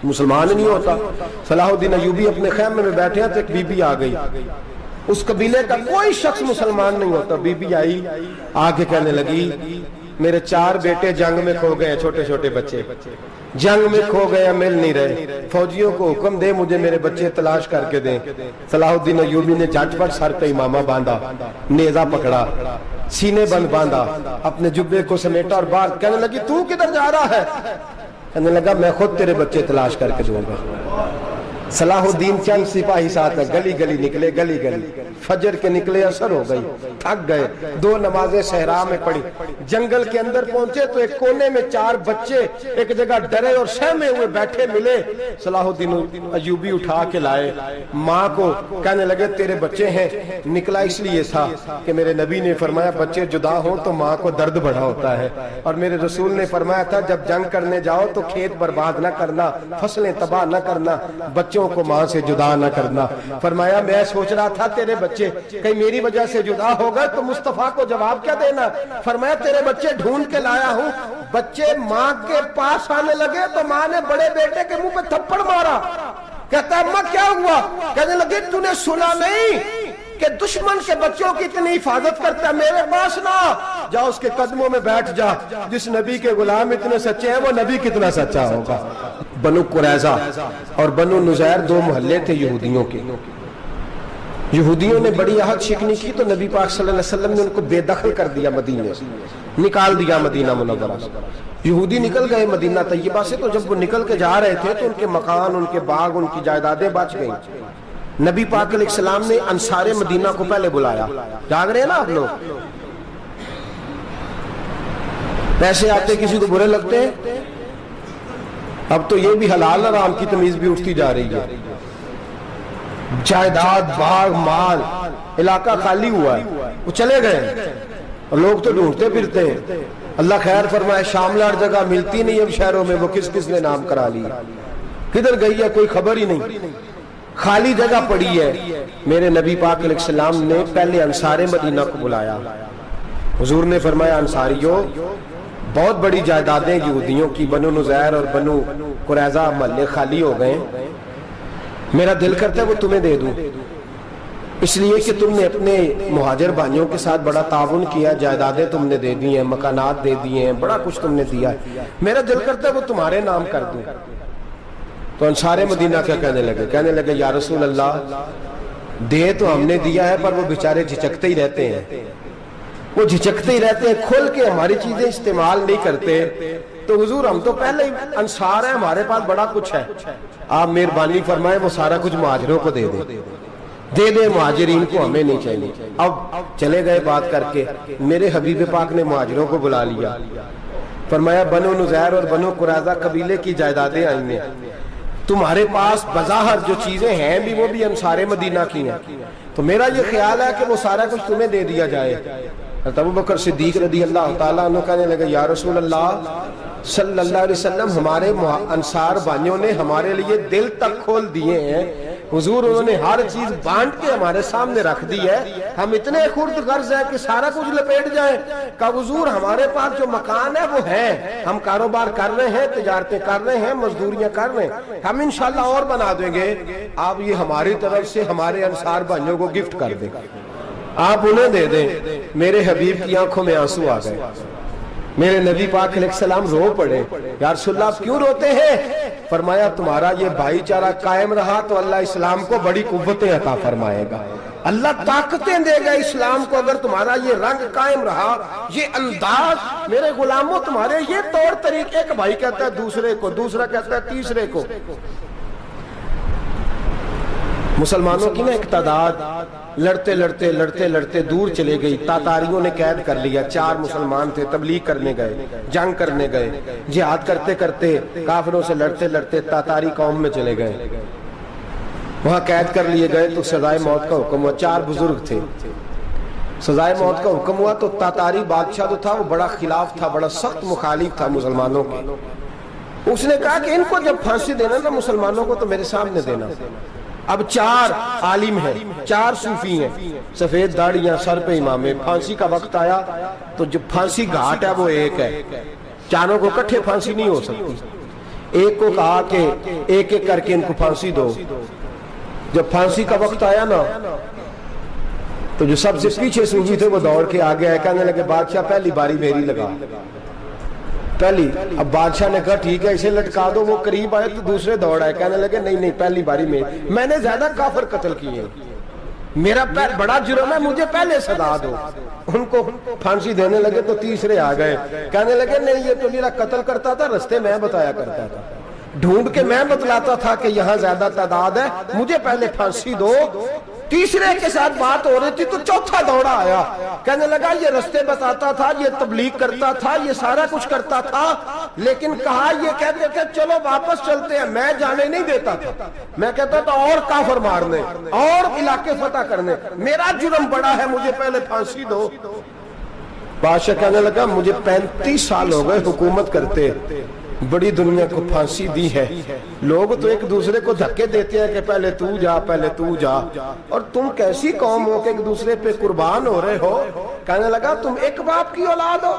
مسلمان نہیں ہوتا۔ صلاح الدین ایوبی اپنے خیمے میں بیٹھے ہیں تو ایک بی بی آ گئی، اس قبیلے کا کوئی شخص مسلمان نہیں ہوتا۔ بی بی آئی، آگے کہنے لگی میرے 4 بیٹے جنگ میں کھو گئے، چھوٹے چھوٹے بچے جنگ میں کھو گئے، مل نہیں رہے، فوجیوں کو حکم دے مجھے میرے بچے تلاش کر کے دیں۔ صلاح الدین ایوبی نے جھٹ پٹ سر پہ امامہ باندھا، نیزہ پکڑا، سینے بند باندھا، اپنے جبے کو سمیٹا اور باہر کہنے لگی تو کدھر جا رہا ہے؟ کہنے لگا میں خود تیرے بچے تلاش کر کے دوں گا۔ صلاح الدین چند سپاہی ساتھ ہے، گلی گلی نکلے، گلی گلی فجر کے نکلے، اثر ہو گئی، تھک گئے، 2 نمازیں صحرا میں پڑھی، جنگل کے اندر پہنچے تو ایک کونے میں 4 بچے ایک جگہ ڈرے اور سہمے ہوئے بیٹھے ملے۔ صلاح الدین ایوبی اٹھا کے لائے، ماں کو کہنے لگے تیرے بچے ہیں، نکلا اس لیے تھا کہ میرے نبی نے فرمایا بچے جدا ہوں تو ماں کو درد بڑا ہوتا ہے، اور میرے رسول نے فرمایا تھا جب جنگ کرنے جاؤ تو کھیت برباد نہ کرنا، فصلیں تباہ نہ کرنا، بچوں کو ماں سے جدا نہ کرنا۔ فرمایا میں سوچ رہا تھا تیرے بچے کہیں میری وجہ سے جدا ہو گئے تو مصطفیٰ کو جواب کیا دینا؟ فرمایا تیرے بچے ڈھونڈ کے لایا ہوں۔ بچے ماں کے پاس آنے لگے تو ماں نے بڑے بیٹے کے منہ پہ تھپڑ مارا، کہتا ہے اماں کیا ہوا؟ کہنے لگے تو نے سنا نہیں کہ دشمن کے بچوں کی اتنی حفاظت کرتا ہے، میرے پاس نہ جا، اس کے قدموں میں بیٹھ جا، جس نبی کے غلام اتنے سچے ہیں وہ نبی کتنا سچا ہوگا۔ بنو قریظہ اور بنو نذیر 2 محلے تھے یہودیوں کے۔ یہودیوں نے بڑی عہد شکنی کی تو نبی پاک صلی اللہ علیہ وسلم نے ان کو بے دخل کر دیا، مدینے سے نکال دیا، مدینہ منورہ سے۔ یہودی نکل گئے مدینہ طیبہ سے، تو جب وہ نکل کے جا رہے تھے تو ان کے مکان، ان کے باغ، ان کی جائیدادیں بچ گئیں۔ نبی پاک علیہ السلام نے انصار مدینہ کو پہلے بلایا، جاگ رہے ہیں نا آپ لوگ؟ پیسے آتے کسی کو برے لگتے ہیں؟ اب تو یہ بھی حلال حرام کی تمیز بھی اٹھتی جا رہی ہے۔ جائیداد، باغ، مال، علاقہ خالی ہوا ہے، وہ چلے گئے اور لوگ تو ڈھونڈتے پھرتے ہیں۔ اللہ خیر فرمائے، شاملہ جگہ ملتی نہیں اب شہروں میں، وہ کس کس نے نام کرا لی، کدھر گئی ہے کوئی خبر ہی نہیں، خالی جگہ پڑی ہے۔ میرے نبی پاک علیہ السلام نے پہلے انصار مدینہ کو بلایا، حضور نے فرمایا انصاریوں بہت بڑی جائیدادیں یہودیوں کی، بنو نذیر اور بنو قریظہ محلے خالی ہو گئے، میرا دل کرتا ہے وہ تمہیں دے دوں، اس لیے کہ تم نے اپنے مہاجر بھائیوں کے ساتھ بڑا تعاون کیا، جائیدادیں تم نے دے دی ہیں، مکانات دے دیے ہیں، بڑا کچھ تم نے دیا ہے، میرا دل کرتا ہے وہ تمہارے نام کر دوں۔ تو انصار مدینہ کیا کہنے لگے یا رسول اللہ دے تو ہم نے دیا ہے پر وہ بیچارے جھچکتے ہی رہتے ہیں، وہ جھچکتے ہی رہتے ہیں، کھول کے ہماری چیزیں استعمال نہیں کرتے۔ تو حضور ہم تو پہلے ہی انصار ہیں، ہمارے پاس بڑا کچھ ہے، آپ مہربانی فرمائیں وہ سارا کچھ مہاجروں کو دے دے، مہاجرین کو ہمیں نہیں چاہیے۔ اب چلے گئے بات کر کے، میرے حبیب پاک نے مہاجروں کو بلا لیا، فرمایا بنو نذیر اور بنو قریظہ قبیلے کی جائیدادیں آئی ہیں، تمہارے پاس بظاہر جو چیزیں ہیں بھی وہ بھی انصار مدینہ کی ہیں، تو میرا یہ خیال ہے کہ وہ سارا کچھ تمہیں دے دیا جائے۔ ابو بکر صدیق رضی اللہ تعالیٰ عنہ کہنے لگے یا رسول اللہ صلی اللہ علیہ وسلم ہمارے انصار بھائیوں نے ہمارے لیے دل تک کھول دیے ہیں، حضور انہوں نے ہر چیز بانٹ کے ہمارے سامنے رکھ دی ہے، ہم اتنے خرد غرض ہیں کہ سارا کچھ لپیٹ جائیں۔ کہا حضور ہمارے پاس جو مکان ہے وہ ہے، ہم کاروبار کر رہے ہیں، تجارتیں کر رہے ہیں، مزدوریاں کر رہے ہیں، ہم انشاءاللہ اور بنا دیں گے، آپ یہ ہماری طرف سے ہمارے انصار بھائیوں کو گفٹ کر دیں، آپ انہیں دے دیں۔ میرے حبیب کی آنکھوں میں آنسو آ گئے، میرے نبی پاک علیہ السلام رو پڑے، یا رسول اللہ آپ کیوں روتے ہیں؟ فرمایا تمہارا یہ بھائی چارہ قائم رہا تو اللہ اسلام کو بڑی قوتیں عطا فرمائے گا، اللہ طاقتیں دے گا اسلام کو، اگر تمہارا یہ رنگ قائم رہا، یہ انداز، میرے غلاموں تمہارے یہ طور طریقے، ایک بھائی کہتا ہے دوسرے کو، دوسرا کہتا ہے تیسرے کو۔ مسلمانوں کی نا ایک تعداد لڑتے لڑتے لڑتے لڑتے دور چلے گئی، تاتاریوں نے قید کر لیا، 4 مسلمان تھے، تبلیغ کرنے گئے، جنگ کرنے گئے، جہاد کرتے کرتے کافروں سے لڑتے لڑتے تاتاری قوم میں چلے گئے، وہاں قید کر لیے گئے تو سزائے موت کا حکم ہوا، 4 بزرگ تھے، سزائے موت کا حکم ہوا تو تاتاری بادشاہ جو تھا وہ بڑا خلاف تھا، بڑا سخت مخالف تھا مسلمانوں کے، اس نے کہا کہ ان کو جب پھانسی دینا نا مسلمانوں کو تو میرے سامنے دینا۔ اب 4 عالم ہیں، 4 صوفی ہیں، سفید داڑیاں، سر پہ امامے، پھانسی کا وقت آیا تو جو پھانسی گھاٹ ہے وہ ایک ہے، چاروں کو کٹھے پھانسی نہیں ہو سکتی، ایک کو کہا کہ ایک ایک کر کے ان کو پھانسی دو. جب پھانسی کا وقت آیا نا تو جو سب سے پیچھے صوفی تھے وہ دوڑ کے آگے آئے, کہنے لگے بادشاہ پہلی باری میری لگا پہلی. اب بادشاہ نے کہا ٹھیک ہے اسے لٹکا دو. وہ قریب آئے تو دوسرے دوڑ آئے, کہنے لگے نہیں نہیں پہلی باری میں نے زیادہ کافر قتل کیے, میرا بڑا جرم ہے, مجھے پہلے سزا دو. ان کو پھانسی دینے لگے تو تیسرے آ گئے, کہنے لگے نہیں یہ تو میرا قتل کرتا تھا, رستے میں بتایا کرتا تھا, ڈھونڈ کے میں بتلاتا تھا کہ یہاں زیادہ تعداد ہے, مجھے پہلے پھانسی دو. تیسرے کے ساتھ بات ہو رہی تھی تو چوتھا دوڑا آیا, کہنے لگا یہ رستے بتاتا تھا, یہ تبلیغ کرتا تھا, یہ سارا کچھ کرتا تھا, لیکن کہا یہ کہتے تھے چلو واپس چلتے ہیں, میں جانے نہیں دیتا تھا, میں کہتا تھا اور کافر مارنے اور علاقے فتح کرنے, میرا جرم بڑا ہے, مجھے پہلے پھانسی دو. بادشاہ کہنے لگا مجھے 35 سال ہو گئے حکومت کرتے, بڑی دنیا کو پھانسی دی ہے, لوگ تو ایک دوسرے کو دھکے دیتے ہیں کہ پہلے تو جا پہلے تو جا, اور تم کیسی قوم ہو کہ ایک دوسرے پہ قربان ہو رہے ہو. کہنے لگا تم ایک باپ کی اولاد ہو.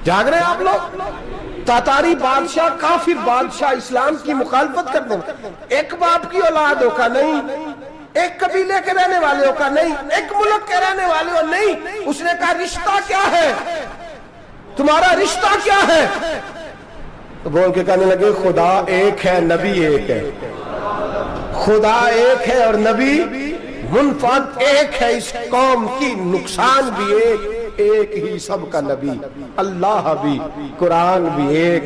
جاگ رہے ہیں آپ لوگ؟ تاتاری بادشاہ, کافر بادشاہ, اسلام کی مخالفت کرتے ہیں, ایک باپ کی اولاد ہو کا نہیں, ایک قبیلے کے رہنے والے ہو کا نہیں, ایک ملک کے رہنے والے ہو نہیں. اس نے کہا رشتہ کیا ہے تمہارا, رشتہ کیا ہے؟ تو بول کے کہنے لگے خدا ایک ہے نبی ایک ہے, خدا ایک ہے اور نبی منفرد ایک ہے, اس قوم کی نقصان بھی ایک ہی سب کا نبی, اللہ بھی قرآن بھی ایک.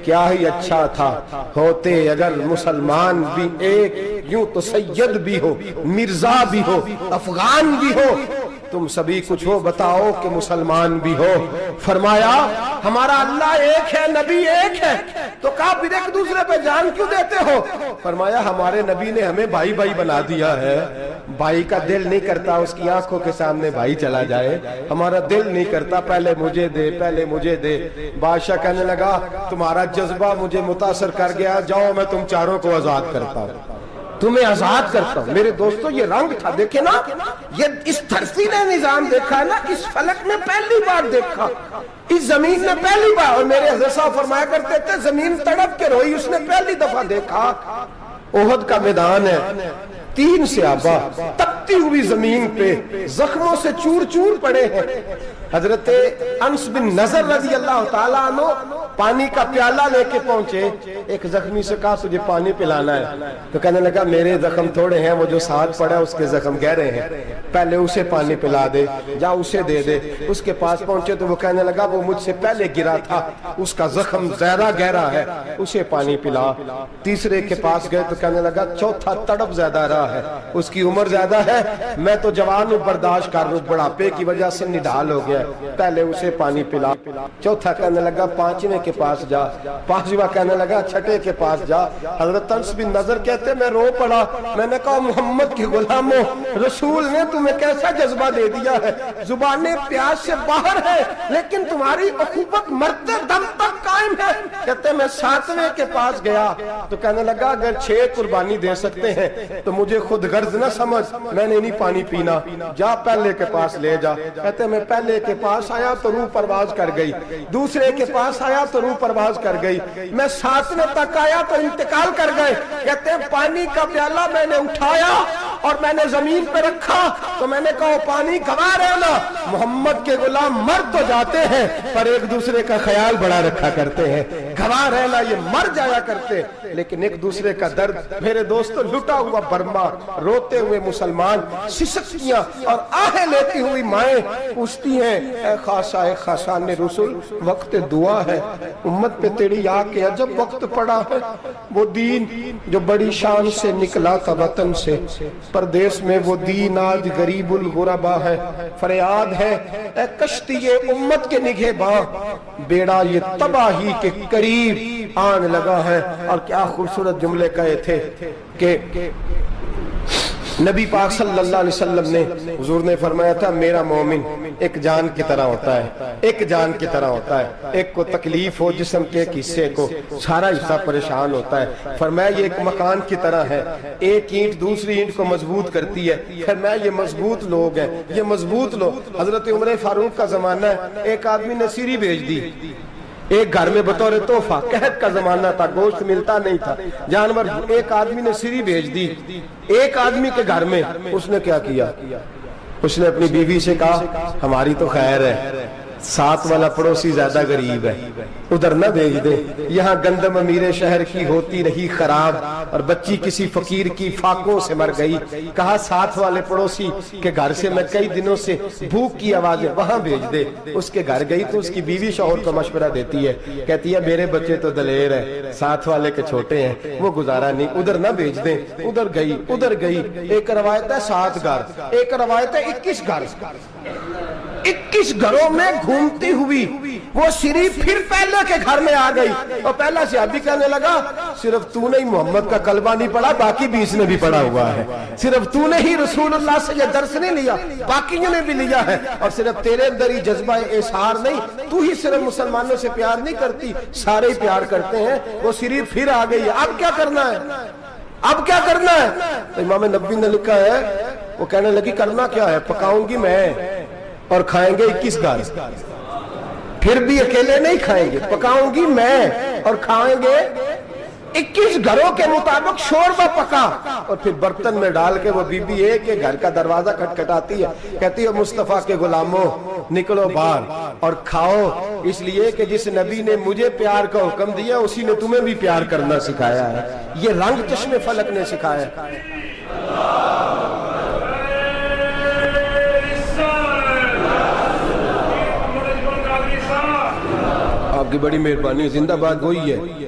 کیا ہی اچھا تھا ہوتے اگر مسلمان بھی ایک, یوں تو سید بھی ہو, مرزا بھی ہو, افغان بھی ہو, تم سبھی کچھ ہو بتاؤ کہ مسلمان بھی ہو. فرمایا ہمارا اللہ ایک ہے, نبی ایک ہے. تو کہا پھر ایک دوسرے پہ جان کیوں دیتے ہو؟ فرمایا ہمارے نبی نے ہمیں بھائی بھائی بنا دیا ہے, بھائی کا دل نہیں کرتا اس کی آنکھوں کے سامنے بھائی چلا جائے, ہمارا دل نہیں کرتا پہلے مجھے دے پہلے مجھے دے. بادشاہ کہنے لگا تمہارا جذبہ مجھے متاثر کر گیا, جاؤ میں تم چاروں کو آزاد کرتا ہوں, تمہیں آزاد کرتا ہوں. میرے دوستو یہ رنگ تھا, دیکھیں نا, یہ اس دھرتی نے نظام دیکھا ہے نا, اس فلک نے پہلی بار دیکھا, اس زمین نے پہلی بار. اور میرے حضرت صاحب فرمایا کرتے تھے زمین تڑپ کے روئی, اس نے پہلی دفعہ دیکھا. احد کا میدان ہے, 3 صحابہ تپتی ہوئی زمین پہ زخموں سے چور چور پڑے ہیں. حضرت انس بن نضر رضی اللہ تعالیٰ عنہ پانی کا پیالہ لے کے پہنچے, ایک زخمی سے کہا تجھے پانی پلانا ہے, تو کہنے لگا میرے زخم تھوڑے ہیں, وہ جو ساتھ پڑا ہے اس کے زخم گہرے ہیں, پہلے اسے پانی پلا دے, جا اسے دے دے. اس کے پاس پہنچے تو وہ کہنے لگا وہ مجھ سے پہلے گرا تھا, اس کا زخم زیادہ گہرا ہے, اسے پانی پلا. تیسرے کے پاس گئے تو کہنے لگا چوتھا تڑپ زیادہ رہا ہے, اس کی عمر زیادہ ہے, میں تو جوان ہوں برداشت کر لوں, بڑھاپے کی وجہ سے نڈھال ہو گیا, پہلے اسے پانی پلا. چوتھا کہنے لگا 5ویں کے پاس جا, 5واں کہنے لگا 6ٹھے کے پاس جا. حضرت انس بن نضر کہتے میں رو پڑا, میں نے کہا محمد کے غلاموں, رسول نے تمہیں کیسا جذبہ دے دیا ہے, زبانیں پیاس سے باہر ہے لیکن تمہاری اخوت مرتے دم تک قائم ہے. کہتے میں 7ویں کے پاس گیا تو کہنے لگا اگر 6 قربانی دے سکتے ہیں تو مجھے خود غرض نہ سمجھ, میں نے نہیں پانی پینا, جا پہلے کے پاس لے جا. کہتے میں پہلے کے پاس آیا تو روح پرواز کر گئی, دوسرے کے پاس آیا تو روح پرواز کر گئی, میں 7ویں تک آیا تو انتقال کر گئے. کہتے ہیں پانی کا پیالہ میں نے اٹھایا اور میں نے زمین پہ رکھا تو میں نے کہا پانی گھما رہنا, محمد کے غلام مر تو جاتے ہیں پر ایک دوسرے کا خیال بڑا رکھا کرتے ہیں, گھما رہنا یہ مر جایا کرتے لیکن ایک دوسرے کا درد. میرے دوستو لٹا ہوا برما, روتے ہوئے مسلمان, سسکیاں اور آہیں لیتی ہوئی مائیں پوچھتی ہیں اے خاصا اے خاصان رسول, وقت دعا ہے, امت پہ تیری آ کے عجب وقت پڑا ہے. وہ دین جو بڑی شان سے نکلا تھا وطن سے, پردیس میں وہ دین آج غریب الغربا ہے. فریاد ہے اے کشتی امت کے نگہباں, بیڑا یہ تباہی کے قریب آن لگا ہے. اور کیا خوبصورت جملے کہے تھے کہ نبی پاک صلی اللہ علیہ وسلم نے, حضور نے فرمایا تھا میرا مومن ایک جان کی طرح ہوتا ہے, ایک جان کی طرح ہوتا ہے. ایک کو تکلیف ہو جسم کے ایک حصے کو, سارا حصہ پریشان ہوتا ہے. فرمایا یہ ایک مکان کی طرح ہے, ایک اینٹ دوسری اینٹ کو مضبوط کرتی ہے. فرمایا یہ مضبوط لوگ ہیں, یہ مضبوط لوگ. حضرت عمر فاروق کا زمانہ ہے, ایک آدمی نے سیری بھیج دی, ایک گھر میں بطور تحفہ، قحط کا زمانہ تھا، گوشت ملتا نہیں تھا، جانور، ایک آدمی نے سری بھیج دی ایک آدمی کے گھر میں۔ اس نے کیا کیا؟ اس نے اپنی بیوی سے کہا ہماری تو خیر ہے، ساتھ والا پڑوسی زیادہ غریب ہے، ادھر نہ بھیج دیں، یہاں گندم امیر شہر کی ہوتی رہی خراب اور بچی کسی فقیر کی فاقوں سے مر گئی، کہا ساتھ والے پڑوسی کے گھر سے میں کئی دنوں سے بھوک کی آوازیں، وہاں بھیج دے۔ اس کے گھر گئی تو اس کی بیوی شوہر کو مشورہ دیتی ہے، کہتی ہے میرے بچے تو دلیر ہیں، ساتھ والے کے چھوٹے ہیں، وہ گزارا نہیں، ادھر نہ بھیج دیں۔ ادھر گئی، ایک روایت ہے 7 گھر، ایک روایت ہے 21 گھر، 21 گھروں میں گھومتی ہوئی وہ سری پھر پہلے کے گھر میں آ گئی، اور پہلا صحابی کہنے لگا صرف تو نے ہی محمد کا کلمہ نہیں پڑھا، باقی 20 نے بھی پڑھا ہوا ہے، صرف تو نے ہی رسول اللہ سے یہ درس نہیں لیا، باقیوں نے بھی لیا ہے، اور صرف تیرے اندر ہی جذبہ اظہار نہیں، تو ہی صرف مسلمانوں سے پیار نہیں کرتی، سارے ہی پیار کرتے ہیں۔ وہ سری پھر آ گئی ہے، اب کیا کرنا ہے؟ اب کیا کرنا ہے؟ تو امام نبوی نے لکھا ہے، وہ کہنے لگی کرنا کیا ہے؟ پکاؤں گی میں اور کھائیں گے 21 گھر، پھر بھی اکیلے نہیں کھائیں گے، پکاؤں گی میں اور کھائیں گے 21 گھروں کے مطابق شوربہ پکا، اور پھر برتن میں ڈال کے وہ بی بی ایک کے گھر کا دروازہ کھٹکھٹاتی ہے، کہتی ہے مصطفیٰ کے غلاموں نکلو باہر اور کھاؤ، اس لیے کہ جس نبی نے مجھے پیار کا حکم دیا اسی نے تمہیں بھی پیار کرنا سکھایا ہے، یہ رنگ چشم فلک نے سکھایا ہے۔ آپ کی بڑی مہربانی، زندہ باد وہی ہے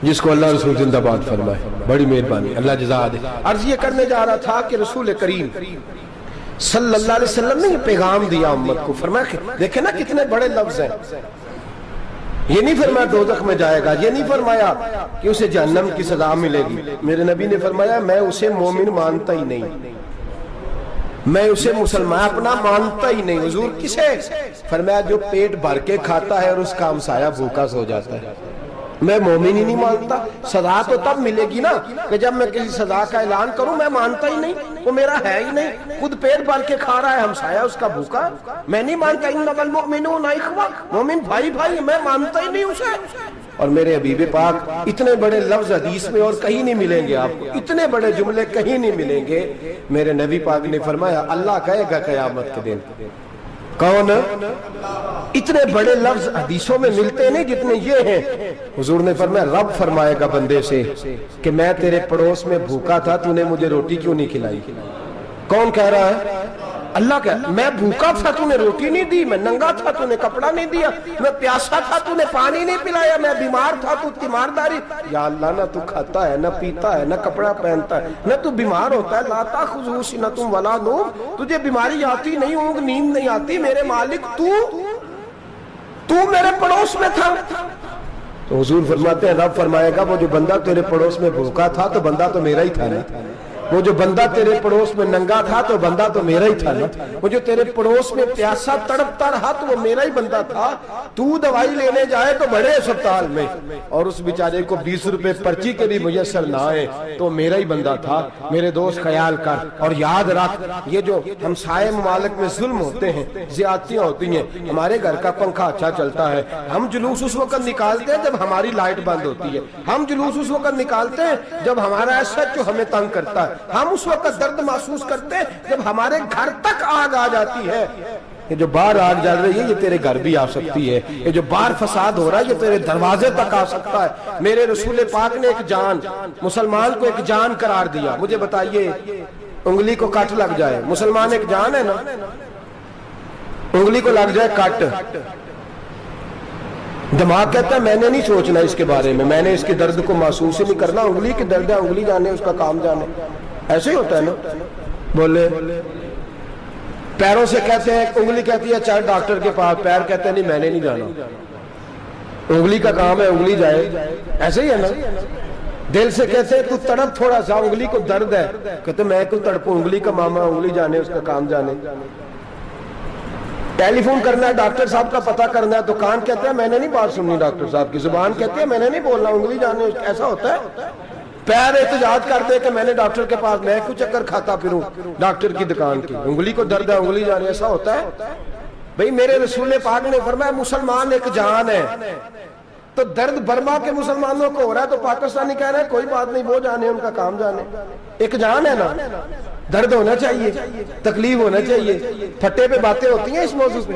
جس کو اللہ رسول زندہ باد فرمائے، بڑی مہربانی، اللہ جزا دے۔ عرض یہ کرنے جا رہا تھا کہ رسول کریم صلی اللہ علیہ وسلم نے یہ پیغام دیا امت کو، فرمایا دیکھیں نا کتنے بڑے لفظ ہیں، یہ نہیں فرمایا دوزخ میں جائے گا، یہ نہیں فرمایا کہ اسے جہنم کی سزا ملے گی، میرے نبی نے فرمایا میں اسے مومن مانتا ہی نہیں، میں اسے مسلمان اپنا مانتا ہی نہیں۔ حضور کسے؟ فرمایا جو پیٹ بھر کے کھاتا ہے اور اس کا ہمسایہ بھوکا سو جاتا ہے، میں مومن ہی نہیں مانتا۔ سزا تو تب ملے گی نا کہ جب میں کسی سزا کا اعلان کروں، میں مانتا ہی نہیں، وہ میرا ہے ہی نہیں، خود پیٹ بھر کے کھا رہا ہے، ہمسایہ اس کا بھوکا، میں نہیں مانتا۔ انما المؤمنون اخوہ، مومن بھائی بھائی، میں مانتا ہی نہیں اسے۔ اور میرے حبیب پاک اتنے بڑے لفظ حدیث میں اور کہیں نہیں ملیں گے آپ کو، اتنے بڑے جملے کہیں نہیں ملیں گے۔ میرے نبی پاک نے فرمایا اللہ کہے گا قیامت کے دن، کون؟ اتنے بڑے لفظ حدیثوں میں ملتے نہیں جتنے یہ ہیں۔ حضور نے فرمایا رب فرمائے گا بندے سے کہ میں تیرے پڑوس میں بھوکا تھا، تو نے مجھے روٹی کیوں نہیں کھلائی؟ کون کہہ رہا ہے؟ اللہ کہہ، میں بھوکا تھا تو نے روٹی نہیں دی، میں ننگا تھا تو نے کپڑا نہیں دیا، میں پیاسا تھا تو نے پانی نہیں پلایا، میں بیمار تھا تو تیمارداری۔ یا اللہ نہ تو کھاتا ہے، نہ پیتا ہے، نہ کپڑا پہنتا ہے، نہ تو بیمار ہوتا ہے، لا تاخذہ سنۃ ولا نوم، تجھے بیماری آتی نہیں، اونگ نیند نہیں آتی، میرے مالک تو میرے پڑوس میں تھا۔ تو حضور فرماتے ہیں رب فرمائے گا وہ جو بندہ تیرے پڑوس میں بھوکا تھا تو بندہ تو میرا ہی تھا نا، وہ جو بندہ تیرے پڑوس میں ننگا تھا تو بندہ تو میرا ہی تھا نا، وہ جو تیرے پڑوس میں پیاسا تڑپتا رہا تو وہ میرا ہی بندہ تھا، تو دوائی لینے جائے تو بڑے اسپتال میں اور اس بیچارے کو 20 روپے پرچی کے بھی میسر نہ آئے تو میرا ہی بندہ تھا۔ میرے دوست خیال کر اور یاد رکھ، یہ جو ہمسائے ممالک میں ظلم ہوتے ہیں، زیادتیاں ہوتی ہیں، ہمارے گھر کا پنکھا اچھا چلتا ہے، ہم جلوس اس وقت نکالتے ہیں جب ہماری لائٹ بند ہوتی ہے، ہم جلوس اس وقت نکالتے ہیں جب ہمارا ایسا جو ہمیں تنگ کرتا ہے، ہم اس وقت درد محسوس کرتے ہیں جب ہمارے گھر تک آگ آ جاتی ہے۔ یہ جو باہر آگ جل رہی ہے یہ تیرے گھر بھی آ سکتی ہے، یہ جو باہر فساد ہو رہا ہے یہ تیرے دروازے تک آ سکتا ہے۔ میرے رسول پاک نے ایک جان، مسلمان کو ایک جان قرار دیا۔ مجھے بتائیے انگلی کو کٹ لگ جائے، مسلمان ایک جان ہے نا، انگلی کو لگ جائے کٹ، دماغ کہتا ہے میں نے نہیں سوچنا اس کے بارے میں نے اس کے درد کو محسوس ہی نہیں کرنا، انگلی کی درد ہے انگلی جانے، اس کا کام جانے، ایسے ہی ہوتا ہے نا۔ بولے پیروں سے کہتے ہیں، انگلی کہتی ہے چل ڈاکٹر کے پاس، پیر کہتے ہیں نہیں میں نے نہیں جانا، انگلی کا کام ہے انگلی جائے، ایسے ہی ہے نا۔ دل سے کہتے ہیں تو تڑپ تھوڑا سا، انگلی کو درد ہے، کہتے میں کو تڑپوں، انگلی کا ماما انگلی جانے، اس کا کام جانے۔ ٹیلی فون کرنا ہے ڈاکٹر صاحب کا پتہ کرنا ہے تو کان کہتے ہیں میں نے نہیں بات سننی ڈاکٹر صاحب کی، زبان کہتی ہے میں نے نہیں بولنا، انگلی جانے، ایسا ہوتا ہے۔ پیر احتجاج کرتے کہ میں نے ڈاکٹر کے پاس، میں کچھ چکر کھاتا پھروں ڈاکٹر کی دکان کی، انگلی کو درد ہے انگلی جانے، ایسا ہوتا ہے۔ بھئی میرے رسول پاک نے فرمایا مسلمان ایک جان ہے، تو درد برما کے مسلمانوں کو ہو رہا ہے تو پاکستانی کہہ رہے ہیں کوئی بات نہیں، وہ جانے ان کا کام جانے، ایک جان ہے نا، درد ہونا چاہیے، تکلیف ہونا چاہیے، پھٹے پہ باتیں ہوتی ہیں اس موضوع پہ۔